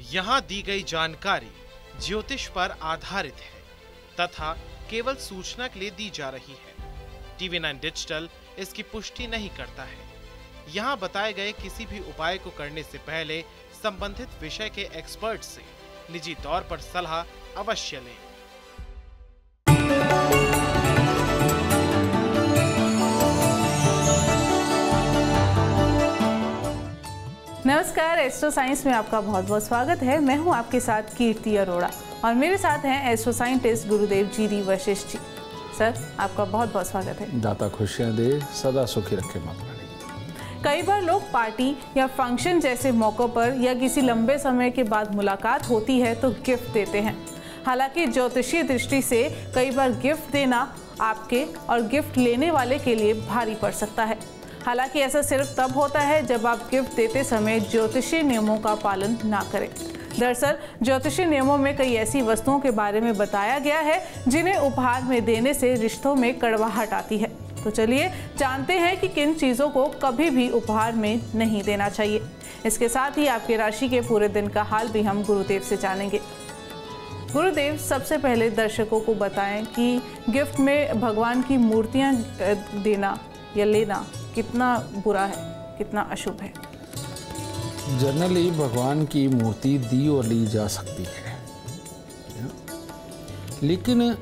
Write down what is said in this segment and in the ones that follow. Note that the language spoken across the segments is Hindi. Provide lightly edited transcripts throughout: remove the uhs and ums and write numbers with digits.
यहाँ दी गई जानकारी ज्योतिष पर आधारित है तथा केवल सूचना के लिए दी जा रही है। TV9 डिजिटल इसकी पुष्टि नहीं करता है। यहाँ बताए गए किसी भी उपाय को करने से पहले संबंधित विषय के एक्सपर्ट से निजी तौर पर सलाह अवश्य लें। नमस्कार, एस्ट्रो साइंस में आपका बहुत बहुत स्वागत है। मैं हूं आपके साथ कीर्ति अरोड़ा और मेरे साथ हैं एस्ट्रो साइंटिस्ट गुरुदेव जी वशिष्ठ जी। सर, आपका बहुत बहुत स्वागत है। दाता खुशियां दे, सदा सुखी रखे माता रानी। कई बार लोग पार्टी या फंक्शन जैसे मौक़ों पर या किसी लंबे समय के बाद मुलाकात होती है तो गिफ्ट देते हैं। हालांकि ज्योतिषीय दृष्टि से कई बार गिफ्ट देना आपके और गिफ्ट लेने वाले के लिए भारी पड़ सकता है। हालांकि ऐसा सिर्फ तब होता है जब आप गिफ्ट देते समय ज्योतिषीय नियमों का पालन ना करें। दरअसल ज्योतिषीय नियमों में कई ऐसी वस्तुओं के बारे में बताया गया है जिन्हें उपहार में देने से रिश्तों में कड़वाहट आती है। तो चलिए जानते हैं कि किन चीज़ों को कभी भी उपहार में नहीं देना चाहिए। इसके साथ ही आपके राशि के पूरे दिन का हाल भी हम गुरुदेव से जानेंगे। गुरुदेव, सबसे पहले दर्शकों को बताएं कि गिफ्ट में भगवान की मूर्तियां देना या लेना कितना बुरा है, कितना अशुभ है। जनरली भगवान की मूर्ति दी और ली जा सकती है, लेकिन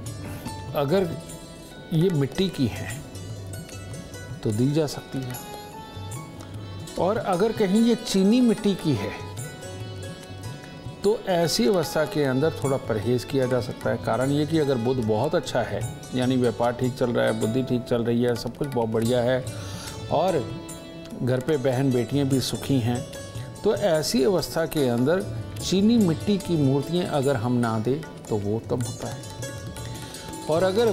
अगर ये मिट्टी की है तो दी जा सकती है, और अगर कहीं ये चीनी मिट्टी की है तो ऐसी अवस्था के अंदर थोड़ा परहेज किया जा सकता है। कारण ये कि अगर बुध बहुत अच्छा है, यानी व्यापार ठीक चल रहा है, बुद्धि ठीक चल रही है, सब कुछ बहुत बढ़िया है और घर पे बहन बेटियां भी सुखी हैं, तो ऐसी अवस्था के अंदर चीनी मिट्टी की मूर्तियां अगर हम ना दें तो वो उत्तम होता है। और अगर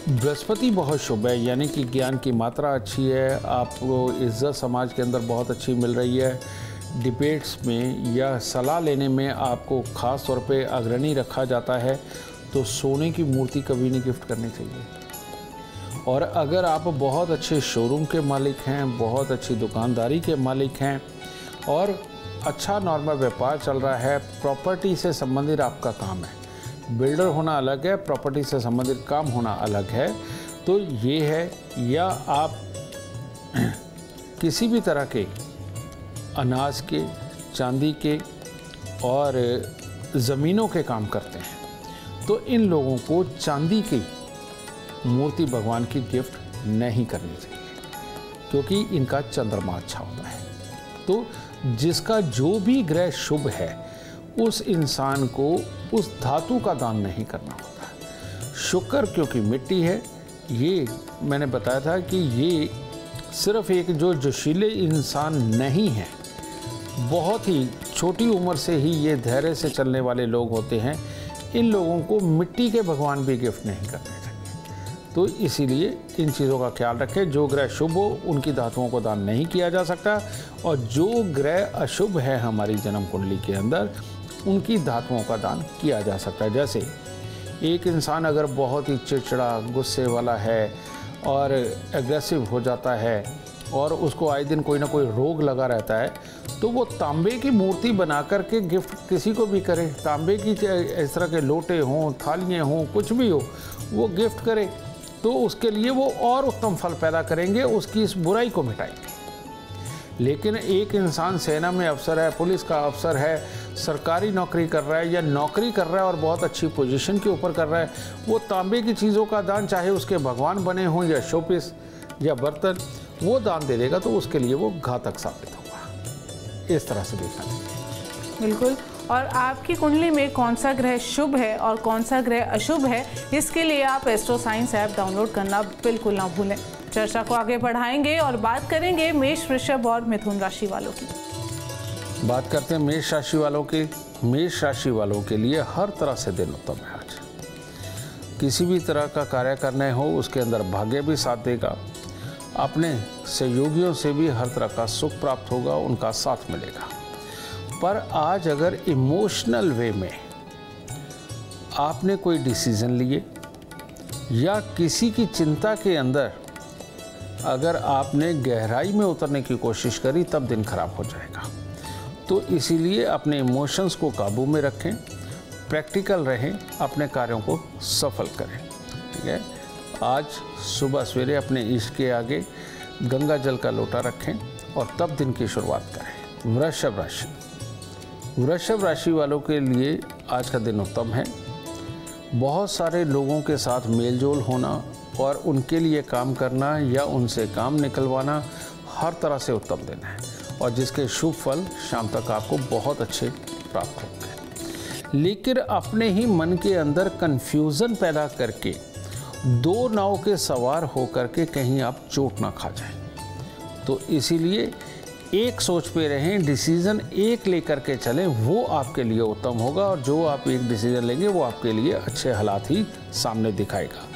बृहस्पति बहुत शुभ है, यानी कि ज्ञान की मात्रा अच्छी है, आपको इज्जत समाज के अंदर बहुत अच्छी मिल रही है, डिबेट्स में या सलाह लेने में आपको ख़ास तौर पे अग्रणी रखा जाता है, तो सोने की मूर्ति कभी नहीं गिफ्ट करनी चाहिए। और अगर आप बहुत अच्छे शोरूम के मालिक हैं, बहुत अच्छी दुकानदारी के मालिक हैं और अच्छा नॉर्मल व्यापार चल रहा है, प्रॉपर्टी से संबंधित आपका काम है, बिल्डर होना अलग है, प्रॉपर्टी से संबंधित काम होना अलग है, तो ये है, या आप किसी भी तरह के अनाज के, चांदी के और ज़मीनों के काम करते हैं, तो इन लोगों को चांदी की मूर्ति भगवान की गिफ्ट नहीं करनी चाहिए, क्योंकि इनका चंद्रमा अच्छा होता है। तो जिसका जो भी ग्रह शुभ है उस इंसान को उस धातु का दान नहीं करना होता। शुक्र क्योंकि मिट्टी है, ये मैंने बताया था कि ये सिर्फ एक जो जोशीले इंसान नहीं है, बहुत ही छोटी उम्र से ही ये धैर्य से चलने वाले लोग होते हैं, इन लोगों को मिट्टी के भगवान भी गिफ्ट नहीं करने चाहिए। तो इसीलिए इन चीज़ों का ख्याल रखें। जो ग्रह शुभ हो उनकी धातुओं को दान नहीं किया जा सकता, और जो ग्रह अशुभ है हमारी जन्म कुंडली के अंदर उनकी धातुओं का दान किया जा सकता है। जैसे एक इंसान अगर बहुत ही चिड़चिड़ा, गुस्से वाला है और एग्रेसिव हो जाता है और उसको आए दिन कोई ना कोई रोग लगा रहता है, तो वो तांबे की मूर्ति बना करके गिफ्ट किसी को भी करे, तांबे की इस तरह के लोटे हों, थालियाँ हों, कुछ भी हो, वो गिफ्ट करे, तो उसके लिए वो और उत्तम फल पैदा करेंगे, उसकी इस बुराई को मिटाएंगे। लेकिन एक इंसान सेना में अफसर है, पुलिस का अफसर है, सरकारी नौकरी कर रहा है या नौकरी कर रहा है और बहुत अच्छी पोजीशन के ऊपर कर रहा है, वो तांबे की चीज़ों का दान, चाहे उसके भगवान बने हों या शोपीस या बर्तन, वो दान दे देगा तो उसके लिए वो घातक साबित होगा। इस तरह से देखना चाहिए। बिल्कुल। और आपकी कुंडली में कौन सा ग्रह शुभ है और कौन सा ग्रह अशुभ है, इसके लिए आप एस्ट्रो साइंस ऐप डाउनलोड करना बिल्कुल ना भूलें। चर्चा को आगे बढ़ाएंगे और बात करेंगे मेष, वृषभ और मिथुन राशि वालों की। बात करते हैं मेष राशि वालों की। मेष राशि वालों के लिए हर तरह से दिन उत्तम है। आज किसी भी तरह का कार्य करने हो उसके अंदर भाग्य भी साथ देगा, अपने सहयोगियों से भी हर तरह का सुख प्राप्त होगा, उनका साथ मिलेगा। पर आज अगर इमोशनल वे में आपने कोई डिसीजन लिए या किसी की चिंता के अंदर अगर आपने गहराई में उतरने की कोशिश करी, तब दिन खराब हो जाएगा। तो इसीलिए अपने इमोशंस को काबू में रखें, प्रैक्टिकल रहें, अपने कार्यों को सफल करें। ठीक है, आज सुबह सवेरे अपने ईष्ट के आगे गंगा जल का लोटा रखें और तब दिन की शुरुआत करें। वृषभ राशि, वृषभ राशि वालों के लिए आज का दिन उत्तम है। बहुत सारे लोगों के साथ मेलजोल होना और उनके लिए काम करना या उनसे काम निकलवाना हर तरह से उत्तम दिन है और जिसके शुभ फल शाम तक आपको बहुत अच्छे प्राप्त होंगे। लेकिन अपने ही मन के अंदर कन्फ्यूज़न पैदा करके दो नाव के सवार होकर के कहीं आप चोट ना खा जाएं। तो इसीलिए एक सोच पे रहें, डिसीज़न एक लेकर के चलें, वो आपके लिए उत्तम होगा और जो आप एक डिसीज़न लेंगे वो आपके लिए अच्छे हालात ही सामने दिखाएगा।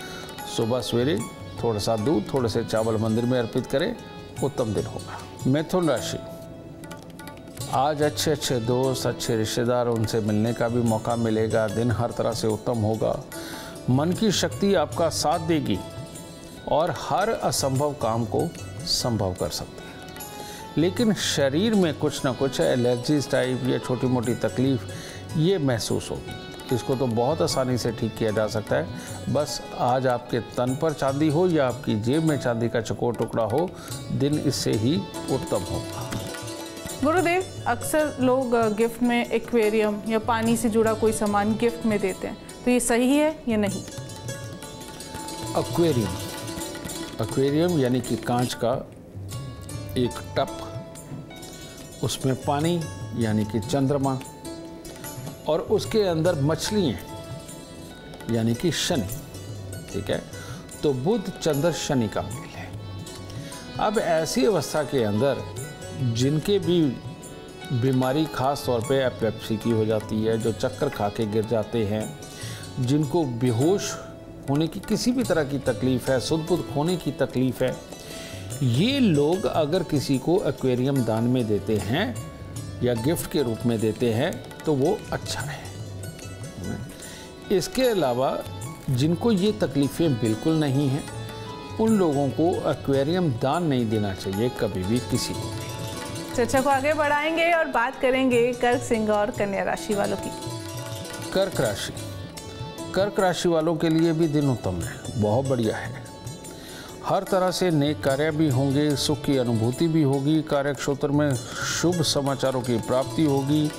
सुबह सवेरे थोड़ा सा दूध, थोड़े से चावल मंदिर में अर्पित करें, उत्तम दिन होगा। मिथुन राशि, आज अच्छे अच्छे दोस्त, अच्छे रिश्तेदार, उनसे मिलने का भी मौका मिलेगा। दिन हर तरह से उत्तम होगा। मन की शक्ति आपका साथ देगी और हर असंभव काम को संभव कर सकते हैं। लेकिन शरीर में कुछ ना कुछ एलर्जीज टाइप या छोटी मोटी तकलीफ ये महसूस होगी। इसको तो बहुत आसानी से ठीक किया जा सकता है। बस आज आपके तन पर चांदी हो या आपकी जेब में चांदी का चकोर टुकड़ा हो, दिन इससे ही उत्तम होगा। गुरुदेव, अक्सर लोग गिफ्ट में एक्वेरियम या पानी से जुड़ा कोई सामान गिफ्ट में देते हैं, तो ये सही है या नहीं? एक्वेरियम यानी कि कांच का एक टप, उसमें पानी यानी कि चंद्रमा और उसके अंदर मछलियाँ यानी कि शनि। ठीक है, तो बुध चंद्र शनि का मेल है। अब ऐसी अवस्था के अंदर जिनके भी बीमारी खास तौर पे एपिलेप्सी की हो जाती है, जो चक्कर खा के गिर जाते हैं, जिनको बेहोश होने की किसी भी तरह की तकलीफ़ है, सुध-बुध खोने की तकलीफ़ है, ये लोग अगर किसी को एक्वेरियम दान में देते हैं या गिफ्ट के रूप में देते हैं तो वो अच्छा है। इसके अलावा जिनको ये तकलीफ़ें बिल्कुल नहीं हैं, उन लोगों को एक्वेरियम दान नहीं देना चाहिए कभी भी किसी को भी। चर्चा को आगे बढ़ाएंगे और बात करेंगे कर्क, सिंह और कन्या राशि वालों की। कर्क राशि, कर्क राशि वालों के लिए भी दिन उत्तम है, बहुत बढ़िया है। हर तरह से नेक कार्य भी होंगे, सुख की अनुभूति भी होगी, कार्य क्षेत्र में शुभ समाचारों की प्राप्ति होगी,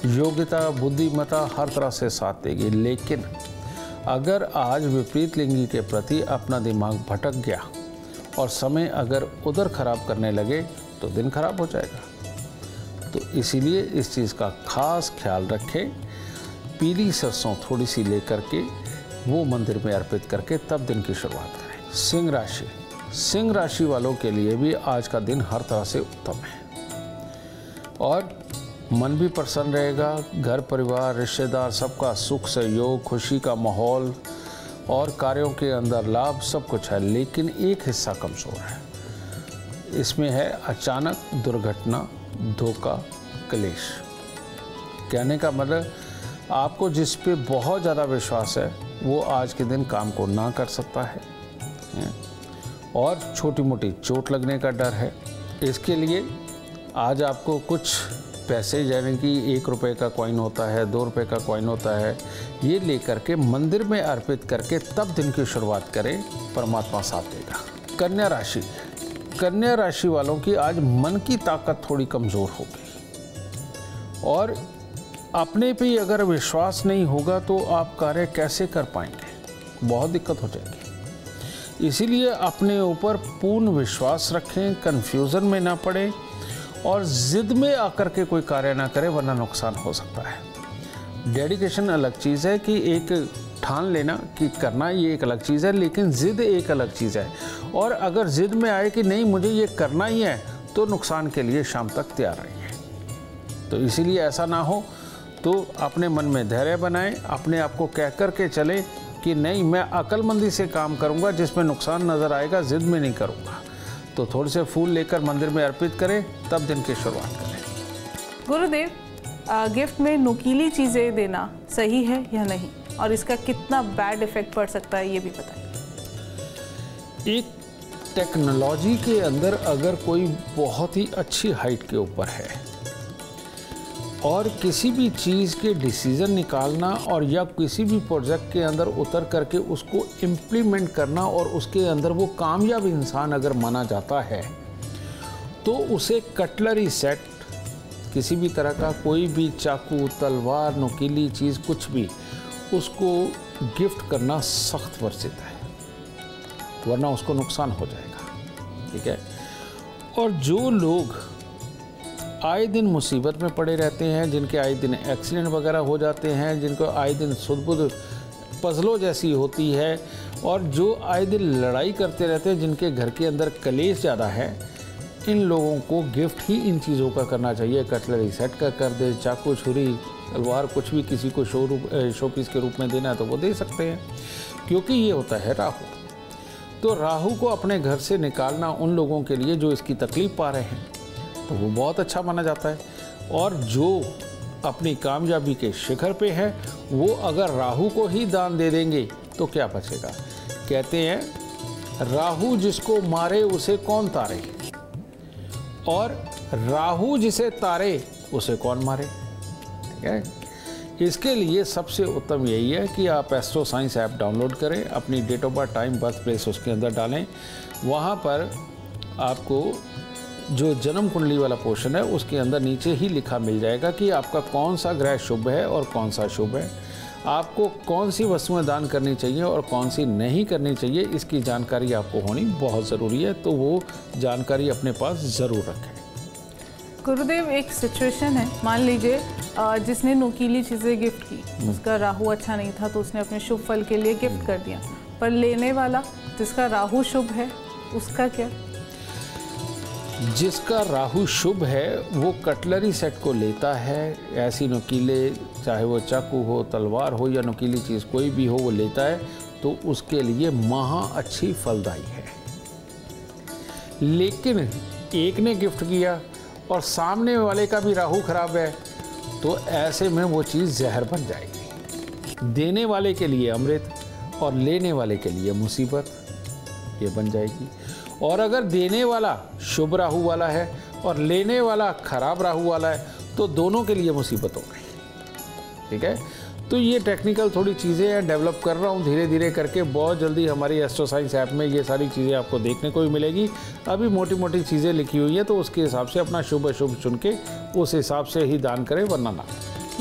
योग्यता बुद्धिमत्ता हर तरह से साथ देगी। लेकिन अगर आज विपरीत लिंगी के प्रति अपना दिमाग भटक गया और समय अगर उधर खराब करने लगे तो दिन खराब हो जाएगा। तो इसीलिए इस चीज़ का खास ख्याल रखें। पीली सरसों थोड़ी सी लेकर के वो मंदिर में अर्पित करके तब दिन की शुरुआत करें। सिंह राशि, सिंह राशि वालों के लिए भी आज का दिन हर तरह से उत्तम है और मन भी प्रसन्न रहेगा। घर परिवार रिश्तेदार सबका सुख सहयोग, खुशी का माहौल और कार्यों के अंदर लाभ सब कुछ है। लेकिन एक हिस्सा कमज़ोर है, इसमें है अचानक दुर्घटना, धोखा, क्लेश। कहने का मतलब आपको जिस पे बहुत ज़्यादा विश्वास है वो आज के दिन काम को ना कर सकता है और छोटी मोटी चोट लगने का डर है। इसके लिए आज आपको कुछ पैसे, यानी कि 1 रुपये का कॉइन होता है, 2 रुपये का कॉइन होता है, ये लेकर के मंदिर में अर्पित करके तब दिन की शुरुआत करें, परमात्मा साथ देगा। कन्या राशि, कन्या राशि वालों की आज मन की ताकत थोड़ी कमज़ोर होगी और अपने पे अगर विश्वास नहीं होगा तो आप कार्य कैसे कर पाएंगे, बहुत दिक्कत हो जाएगी। इसीलिए अपने ऊपर पूर्ण विश्वास रखें, कन्फ्यूज़न में ना पड़े और ज़िद में आकर के कोई कार्य ना करें, वरना नुकसान हो सकता है। डेडिकेशन अलग चीज़ है कि एक ठान लेना कि करना, ये एक अलग चीज़ है, लेकिन ज़िद एक अलग चीज़ है। और अगर ज़िद में आए कि नहीं मुझे ये करना ही है तो नुकसान के लिए शाम तक तैयार रहिए। तो इसीलिए ऐसा ना हो तो अपने मन में धैर्य बनाएं, अपने आप को कह कर के चले कि नहीं मैं अक्लमंदी से काम करूंगा, जिसमें नुकसान नज़र आएगा ज़िद में नहीं करूंगा। तो थोड़े से फूल लेकर मंदिर में अर्पित करें, तब दिन की शुरुआत करें। गुरुदेव, गिफ्ट में नुकीली चीज़ें देना सही है या नहीं, और इसका कितना बैड इफेक्ट पड़ सकता है ये भी बताइए। एक टेक्नोलॉजी के अंदर अगर कोई बहुत ही अच्छी हाइट के ऊपर है और किसी भी चीज़ के डिसीज़न निकालना और या किसी भी प्रोजेक्ट के अंदर उतर करके उसको इम्प्लीमेंट करना और उसके अंदर वो कामयाब इंसान अगर माना जाता है तो उसे कटलरी सेट, किसी भी तरह का कोई भी चाकू, तलवार, नुकीली चीज़, कुछ भी, उसको गिफ्ट करना सख्त वर्जित है, वरना उसको नुकसान हो जाएगा। ठीक है। और जो लोग आए दिन मुसीबत में पड़े रहते हैं, जिनके आए दिन एक्सीडेंट वगैरह हो जाते हैं, जिनको आए दिन सुध-बुध पजलों जैसी होती है और जो आए दिन लड़ाई करते रहते हैं, जिनके घर के अंदर कलेश ज़्यादा है, इन लोगों को गिफ्ट ही इन चीज़ों का करना चाहिए। कटलरी सेट का कर दे, चाकू, छुरी, तलवार, कुछ भी किसी को शो पीस के रूप में देना है तो वो दे सकते हैं, क्योंकि ये होता है राहु। तो राहु को अपने घर से निकालना उन लोगों के लिए जो इसकी तकलीफ़ पा रहे हैं तो वो बहुत अच्छा माना जाता है। और जो अपनी कामयाबी के शिखर पे है वो अगर राहु को ही दान दे देंगे तो क्या बचेगा। कहते हैं राहु जिसको मारे उसे कौन तारे, और राहु जिसे तारे उसे कौन मारे। ठीक है। इसके लिए सबसे उत्तम यही है कि आप एस्ट्रो साइंस ऐप डाउनलोड करें, अपनी date of birth, time, birth place उसके अंदर डालें। वहाँ पर आपको जो जन्म कुंडली वाला पोर्शन है उसके अंदर नीचे ही लिखा मिल जाएगा कि आपका कौन सा ग्रह शुभ है और कौन सा शुभ है, आपको कौन सी वस्तुएं दान करनी चाहिए और कौन सी नहीं करनी चाहिए। इसकी जानकारी आपको होनी बहुत ज़रूरी है, तो वो जानकारी अपने पास ज़रूर रखें। गुरुदेव, एक सिचुएशन है, मान लीजिए जिसने नुकीली चीज़ें गिफ्ट की, उसका राहु अच्छा नहीं था तो उसने अपने शुभ फल के लिए गिफ्ट कर दिया, पर लेने वाला जिसका राहु शुभ है उसका क्या? जिसका राहु शुभ है वो कटलरी सेट को लेता है, ऐसी नुकीले, चाहे वो चाकू हो, तलवार हो या नुकीली चीज़ कोई भी हो, वो लेता है तो उसके लिए महा अच्छी फलदायी है। लेकिन एक ने गिफ्ट किया और सामने वाले का भी राहु खराब है तो ऐसे में वो चीज़ जहर बन जाएगी। देने वाले के लिए अमृत और लेने वाले के लिए मुसीबत, ये बन जाएगी। और अगर देने वाला शुभ राहु वाला है और लेने वाला खराब राहु वाला है तो दोनों के लिए मुसीबत हो गई। ठीक है। तो ये टेक्निकल थोड़ी चीज़ें हैं, डेवलप कर रहा हूँ धीरे धीरे करके। बहुत जल्दी हमारी एस्ट्रो साइंस ऐप में ये सारी चीज़ें आपको देखने को भी मिलेगी। अभी मोटी मोटी चीज़ें लिखी हुई हैं तो उसके हिसाब से अपना शुभ अशुभ चुन के उस हिसाब से ही दान करें, वरना ना।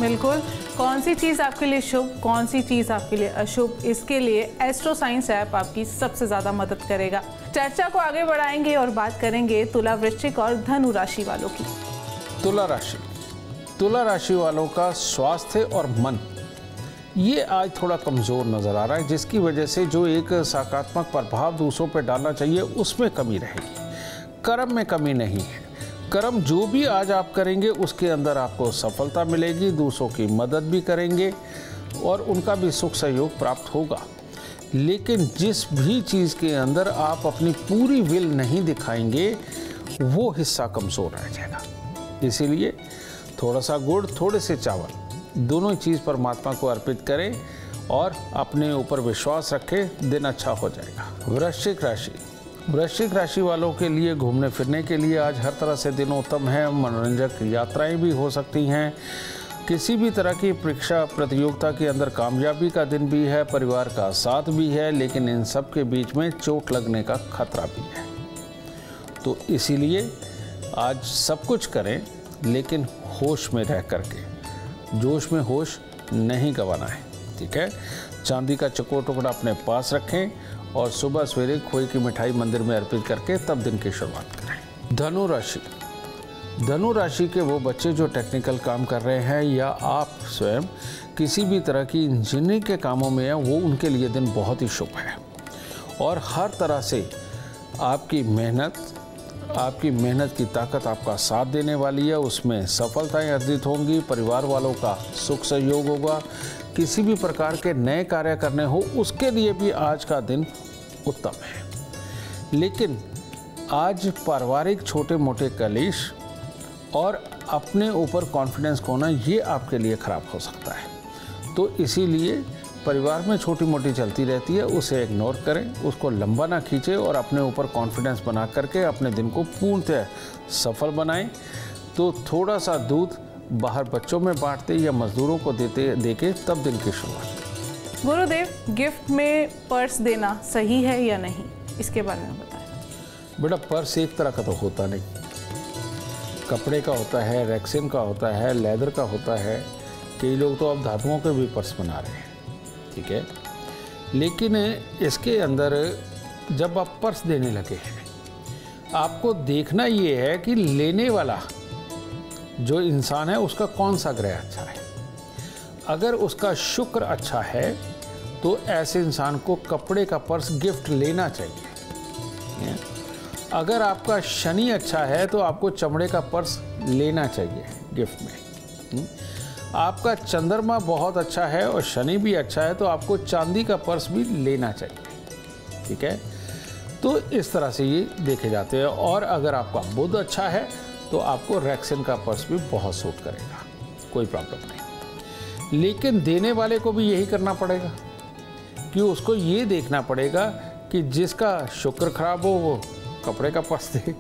बिल्कुल। कौन सी चीज़ आपके लिए शुभ, कौन सी चीज़ आपके लिए अशुभ, इसके लिए एस्ट्रो साइंस ऐप आपकी सबसे ज़्यादा मदद करेगा। चर्चा को आगे बढ़ाएंगे और बात करेंगे तुला, वृश्चिक और धनु राशि वालों की। तुला राशि वालों का स्वास्थ्य और मन ये आज थोड़ा कमज़ोर नज़र आ रहा है, जिसकी वजह से जो एक सकारात्मक प्रभाव दूसरों पर डालना चाहिए उसमें कमी रहेगी। कर्म में कमी नहीं है। कर्म जो भी आज आप करेंगे उसके अंदर आपको सफलता मिलेगी, दूसरों की मदद भी करेंगे और उनका भी सुख सहयोग प्राप्त होगा। लेकिन जिस भी चीज़ के अंदर आप अपनी पूरी विल नहीं दिखाएंगे वो हिस्सा कमज़ोर रह जाएगा। इसीलिए थोड़ा सा गुड़, थोड़े से चावल, दोनों चीज़ परमात्मा को अर्पित करें और अपने ऊपर विश्वास रखें, दिन अच्छा हो जाएगा। वृश्चिक राशि वालों के लिए घूमने फिरने के लिए आज हर तरह से दिन उत्तम है। मनोरंजक यात्राएं भी हो सकती हैं। किसी भी तरह की परीक्षा प्रतियोगिता के अंदर कामयाबी का दिन भी है, परिवार का साथ भी है, लेकिन इन सब के बीच में चोट लगने का खतरा भी है। तो इसीलिए आज सब कुछ करें लेकिन होश में रह करके, जोश में होश नहीं गंवाना है। ठीक है। चांदी का चकोर टुकड़ा अपने पास रखें और सुबह सवेरे खोए की मिठाई मंदिर में अर्पित करके तब दिन की शुरुआत करें। धनु राशि के वो बच्चे जो टेक्निकल काम कर रहे हैं या आप स्वयं किसी भी तरह की इंजीनियरिंग के कामों में हैं, वो उनके लिए दिन बहुत ही शुभ है। और हर तरह से आपकी मेहनत की ताकत आपका साथ देने वाली है, उसमें सफलताएं अर्जित होंगी, परिवार वालों का सुख सहयोग होगा। किसी भी प्रकार के नए कार्य करने हो उसके लिए भी आज का दिन उत्तम है। लेकिन आज पारिवारिक छोटे मोटे कलेश और अपने ऊपर कॉन्फिडेंस खोना ये आपके लिए खराब हो सकता है। तो इसीलिए परिवार में छोटी मोटी चलती रहती है, उसे इग्नोर करें, उसको लंबा ना खींचें और अपने ऊपर कॉन्फिडेंस बना करके अपने दिन को पूर्णतः सफल बनाएं। तो थोड़ा सा दूध बाहर बच्चों में बांटते या मजदूरों को देके तब दिन की शुरुआत। गुरुदेव, गिफ्ट में पर्स देना सही है या नहीं, इसके बारे में बताएं। बेटा, पर्स एक तरह का तो होता नहीं, कपड़े का होता है, रेक्सिन का होता है, लेदर का होता है, कई लोग तो अब धातुओं के भी पर्स बना रहे हैं, ठीक है। लेकिन इसके अंदर जब आप पर्स देने लगे हैं, आपको देखना ये है कि लेने वाला जो इंसान है उसका कौन सा ग्रह अच्छा है। अगर उसका शुक्र अच्छा है तो ऐसे इंसान को कपड़े का पर्स गिफ्ट लेना चाहिए। अगर आपका शनि अच्छा है तो आपको चमड़े का पर्स लेना चाहिए गिफ्ट में। आपका चंद्रमा बहुत अच्छा है और शनि भी अच्छा है तो आपको चांदी का पर्स भी लेना चाहिए, ठीक है। तो इस तरह से ये देखे जाते हैं। और अगर आपका बुध अच्छा है तो आपको रेक्सिन का पर्स भी बहुत सूट करेगा, कोई प्रॉब्लम नहीं। लेकिन देने वाले को भी यही करना पड़ेगा कि उसको ये देखना पड़ेगा कि जिसका शुक्र खराब हो वो कपड़े का पर्स दे,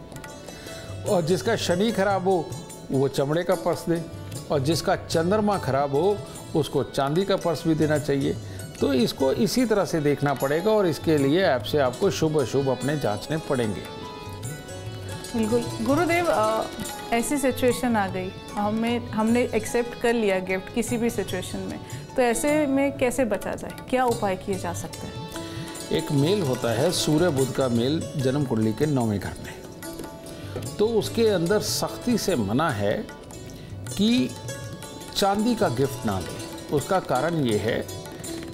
और जिसका शनि खराब हो वो चमड़े का पर्स दे, और जिसका चंद्रमा खराब हो उसको चांदी का पर्स भी देना चाहिए। तो इसको इसी तरह से देखना पड़ेगा और इसके लिए ऐप से आपको शुभ अशुभ अपने जांचने पड़ेंगे। बिल्कुल गुरुदेव, ऐसी सिचुएशन आ गई, हमने एक्सेप्ट कर लिया गिफ्ट किसी भी सिचुएशन में, तो ऐसे में कैसे बचा जाए, क्या उपाय किए जा सकते हैं? एक मेल होता है सूर्य बुध का मेल जन्म कुंडली के 9वें घर में, तो उसके अंदर सख्ती से मना है कि चांदी का गिफ्ट ना लें। उसका कारण ये है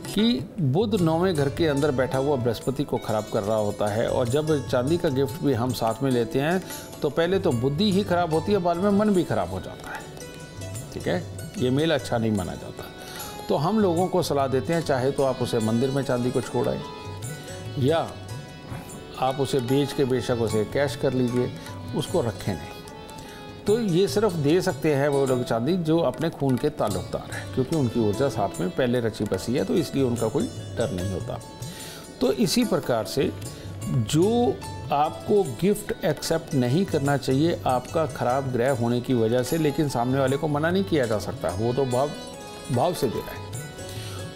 कि बुध 9वें घर के अंदर बैठा हुआ बृहस्पति को खराब कर रहा होता है, और जब चांदी का गिफ्ट भी हम साथ में लेते हैं तो पहले तो बुद्धि ही खराब होती है, बाद में मन भी खराब हो जाता है, ठीक है। ये मेल अच्छा नहीं माना जाता। तो हम लोगों को सलाह देते हैं, चाहे तो आप उसे मंदिर में चांदी को छोड़ाएं या आप उसे बेच के बेशक उसे कैश कर लीजिए, उसको रखें नहीं। तो ये सिर्फ दे सकते हैं वो लोग चांदी जो अपने खून के ताल्लुकदार हैं, क्योंकि उनकी ऊर्जा साथ में पहले रची बसी है, तो इसलिए उनका कोई डर नहीं होता। तो इसी प्रकार से जो आपको गिफ्ट एक्सेप्ट नहीं करना चाहिए आपका खराब ग्रह होने की वजह से, लेकिन सामने वाले को मना नहीं किया जा सकता, वो तो भाव से दे रहा है।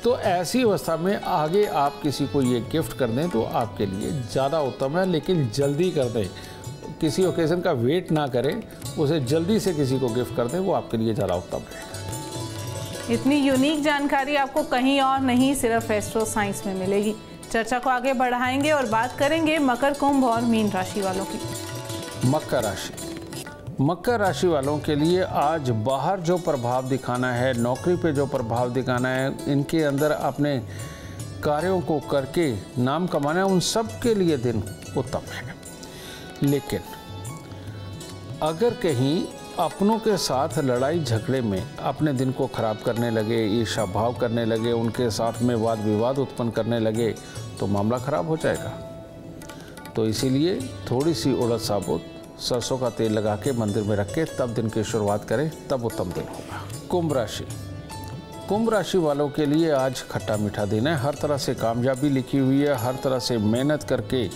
तो ऐसी अवस्था में आगे आप किसी को ये गिफ्ट कर दें तो आपके लिए ज़्यादा उत्तम है, लेकिन जल्दी कर दें, किसी ओकेज़न का वेट ना करें, उसे जल्दी से किसी को गिफ्ट कर दें, वो आपके लिए ज़्यादा उत्तम रहेगा। इतनी यूनिक जानकारी आपको कहीं और नहीं, सिर्फ एस्ट्रो साइंस में मिलेगी। चर्चा को आगे बढ़ाएंगे और बात करेंगे मकर, कुंभ और मीन राशि वालों की। मकर राशि वालों के लिए आज बाहर जो प्रभाव दिखाना है, नौकरी पे जो प्रभाव दिखाना है, इनके अंदर अपने कार्यों को करके नाम कमाना है, उन सब के लिए दिन उत्तम है। लेकिन अगर कहीं अपनों के साथ लड़ाई झगड़े में अपने दिन को खराब करने लगे, ईर्ष्या भाव करने लगे, उनके साथ में वाद विवाद उत्पन्न करने लगे, तो मामला खराब हो जाएगा। तो इसीलिए थोड़ी सी उड़द साबुत सरसों का तेल लगा के मंदिर में रख के तब दिन की शुरुआत करें, तब उत्तम दिन होगा। कुंभ राशि वालों के लिए आज खट्टा मीठा दिन है। हर तरह से कामयाबी लिखी हुई है, हर तरह से मेहनत करके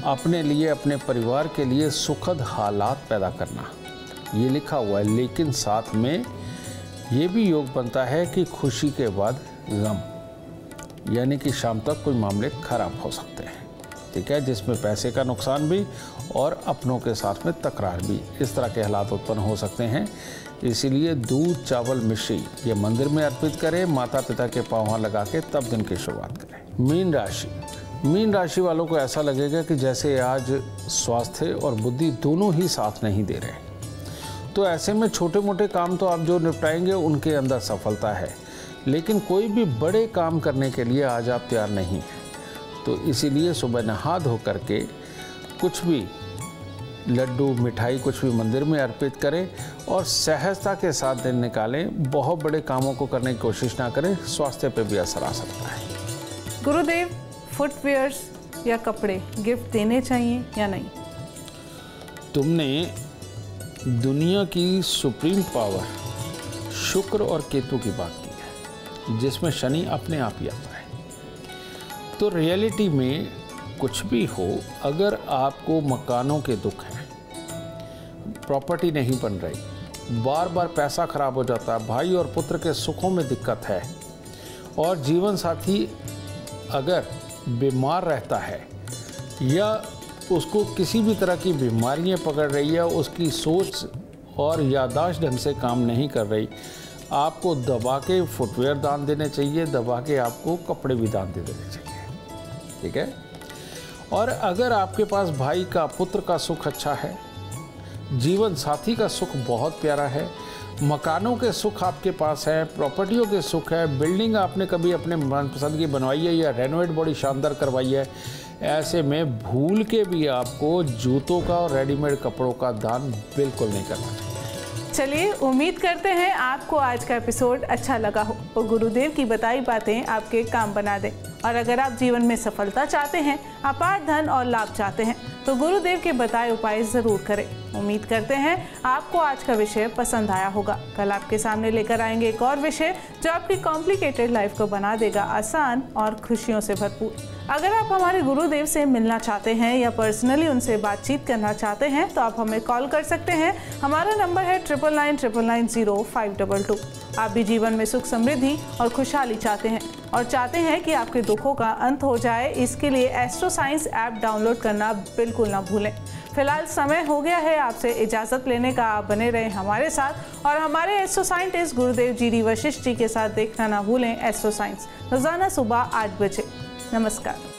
अपने लिए, अपने परिवार के लिए सुखद हालात पैदा करना, ये लिखा हुआ है। लेकिन साथ में ये भी योग बनता है कि खुशी के बाद गम, यानी कि शाम तक कोई मामले खराब हो सकते हैं, ठीक है, जिसमें पैसे का नुकसान भी और अपनों के साथ में तकरार भी, इस तरह के हालात उत्पन्न हो सकते हैं। इसीलिए दूध, चावल, मिश्री ये मंदिर में अर्पित करें, माता पिता के पाँव लगा के तब दिन की शुरुआत करें। मीन राशि वालों को ऐसा लगेगा कि जैसे आज स्वास्थ्य और बुद्धि दोनों ही साथ नहीं दे रहे, तो ऐसे में छोटे मोटे काम तो आप जो निपटाएंगे उनके अंदर सफलता है, लेकिन कोई भी बड़े काम करने के लिए आज आप तैयार नहीं हैं। तो इसीलिए सुबह नहा धो करके कुछ भी लड्डू, मिठाई कुछ भी मंदिर में अर्पित करें और सहजता के साथ दिन निकालें। बहुत बड़े कामों को करने की कोशिश ना करें, स्वास्थ्य पे भी असर आ सकता है। गुरुदेव, फुटवेयर्स या कपड़े गिफ्ट देने चाहिए या नहीं? तुमने दुनिया की सुप्रीम पावर शुक्र और केतु की बात की है, जिसमें शनि अपने आप ही आता है। तो रियलिटी में कुछ भी हो, अगर आपको मकानों के दुख हैं, प्रॉपर्टी नहीं बन रही, बार बार पैसा खराब हो जाता है, भाई और पुत्र के सुखों में दिक्कत है, और जीवन साथी अगर बीमार रहता है या उसको किसी भी तरह की बीमारियां पकड़ रही है, उसकी सोच और याददाश्त ढंग से काम नहीं कर रही, आपको दबा के फुटवेयर दान देने चाहिए, दबा के आपको कपड़े भी दान दे देने चाहिए, ठीक है। और अगर आपके पास भाई का, पुत्र का सुख अच्छा है, जीवन साथी का सुख बहुत प्यारा है, मकानों के सुख आपके पास है, प्रॉपर्टियों के सुख है, बिल्डिंग आपने कभी अपने मनपसंद की बनवाई है या रेनोवेट बड़ी शानदार करवाई है, ऐसे में भूल के भी आपको जूतों का और रेडीमेड कपड़ों का दान बिल्कुल नहीं करना चाहिए। चलिए, उम्मीद करते हैं आपको आज का एपिसोड अच्छा लगा हो और गुरुदेव की बताई बातें आपके काम बना दें। और अगर आप जीवन में सफलता चाहते हैं, अपार धन और लाभ चाहते हैं, तो गुरुदेव के बताए उपाय ज़रूर करें। उम्मीद करते हैं आपको आज का विषय पसंद आया होगा। कल आपके सामने लेकर आएंगे एक और विषय जो आपकी कॉम्प्लिकेटेड लाइफ को बना देगा आसान और खुशियों से भरपूर। अगर आप हमारे गुरुदेव से मिलना चाहते हैं या पर्सनली उनसे बातचीत करना चाहते हैं तो आप हमें कॉल कर सकते हैं। हमारा नंबर है 9999900522। आप भी जीवन में सुख, समृद्धि और खुशहाली चाहते हैं और चाहते हैं कि आपके दुखों का अंत हो जाए, इसके लिए एस्ट्रो साइंस ऐप डाउनलोड करना बिल्कुल ना भूलें। फिलहाल समय हो गया है आपसे इजाज़त लेने का। आप बने रहें हमारे साथ और हमारे एस्ट्रो साइंटिस्ट गुरुदेव जी वशिष्ठ जी के साथ देखना ना भूलें एस्ट्रो साइंस, रोज़ाना सुबह 8 बजे। नमस्कार।